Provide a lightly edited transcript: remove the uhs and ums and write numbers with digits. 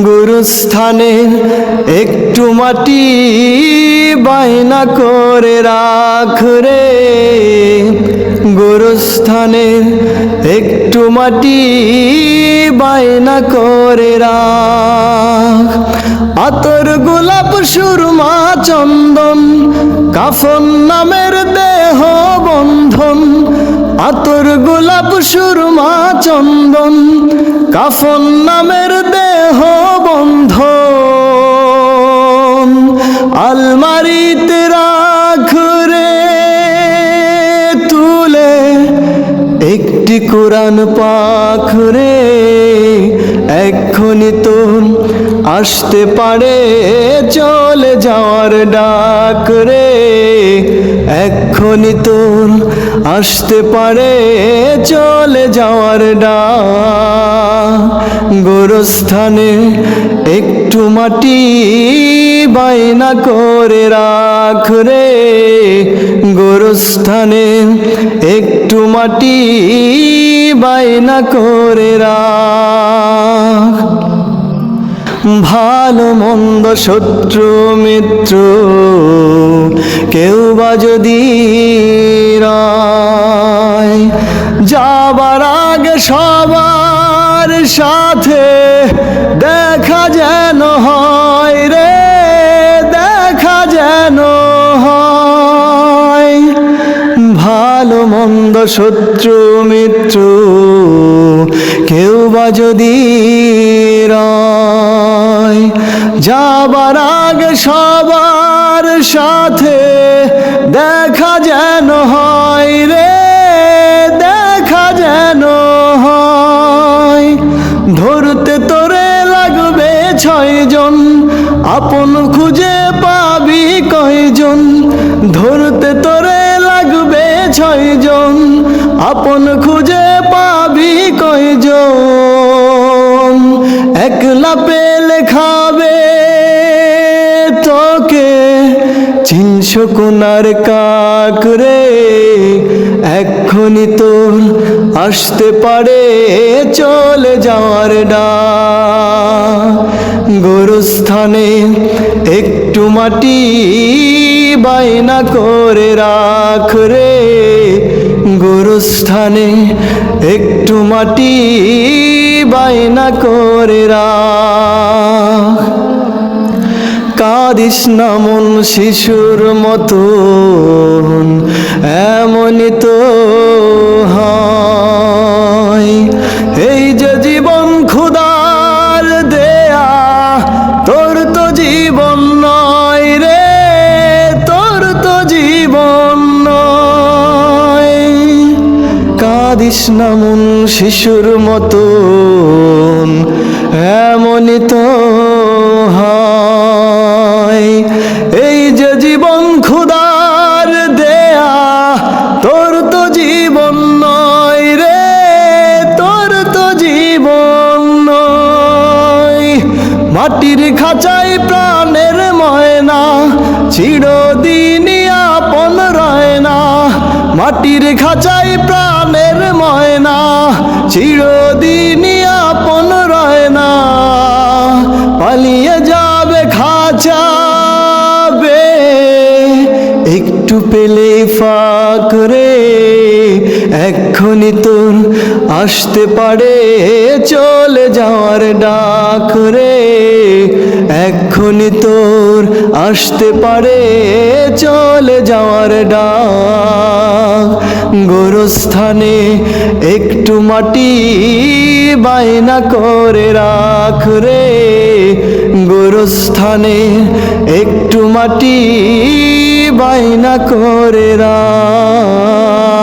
গুরুস্থানের একটু মাটি বায়না করে রাখ রে, গুরুস্থানের একটু মাটি বায়না করে রাখ। আতর গোলাপ সুরমা চন্দন কাফন নামের দেহ বন্ধন, আতর গোলাপ সুরমা চন্দন কাফন নামের দেহ বন্ধন, আলমারিতে রাখ রে তুলে একটি কোরআন পাক রে। এক্ষুনি তোর আসতে পারে চলে যাওয়ার ডাক রে, এক্ষুনি তোর আসতে পারে চলে যাওয়ার ডাক। গোরস্থানে একটু মাটি বায়না করে রাখ রে, গোরস্থানে একটু মাটি বায়না করে রাখ। ভালো মন্দ শত্রু মিত্র কেউ বা যদি রয়, যাবার আগে সবার সাথে দেখা যেন হয় রে, দেখা যেন হয়। ভালো মন্দ শত্রু মিত্র কেউ বা যদি রয়, যাবার আগে সবার সাথে দেখা যেন হয় রে, দেখা যেন হয়। ধরতে তোরে লাগবে 6 জন, আপন খুঁজে পাবি কয়জন। ধরতে তোরে লাগবে 6 জন, আপন খুঁজে পাবি কয়জন। একলা পেলে খাবে তোকে 300 কোনার কাক রে, এক্ষুনি তোর আসতে পারে চলে যাওয়ার ডাক। গোরস্থানে একটু মাটি বায়না করে রাখ রে, গোরস্থানে একটু মাটি বায়না করে রাখ। কাঁদিস না মন শিশুর মতন, এমনই তো হয়। এই যে জীবন খোদার দেয়া, তোর তো জীবন নয় রে, তোর তো জীবন নয়। কাঁদিস না মন শিশুর মতন, এমনই তো হয়। এই যে জীবন খোদার দেয়া, তোর তো জীবন নয় রে, তোর তো জীবন নয়। মাটির খাঁচায় প্রাণের ময়না চিরদিনই আপন রয় না, মাটির খাঁচায় প্রাণের ময়না চিরদিনই আপন রয় না। পালিয়ে যাবে খাঁচাবে একটু পেলে ফাঁক রে, এক্ষুনি তোর আসতে পারে চলে যাওয়ার ডাক রে, এক্ষুনি তোর আসতে পারে চলে যাওয়ার ডাক। গোরস্থানে একটু মাটি বায়না করে রাখ রে, গোরস্থানে একটু মাটি বায়না করে রাখ।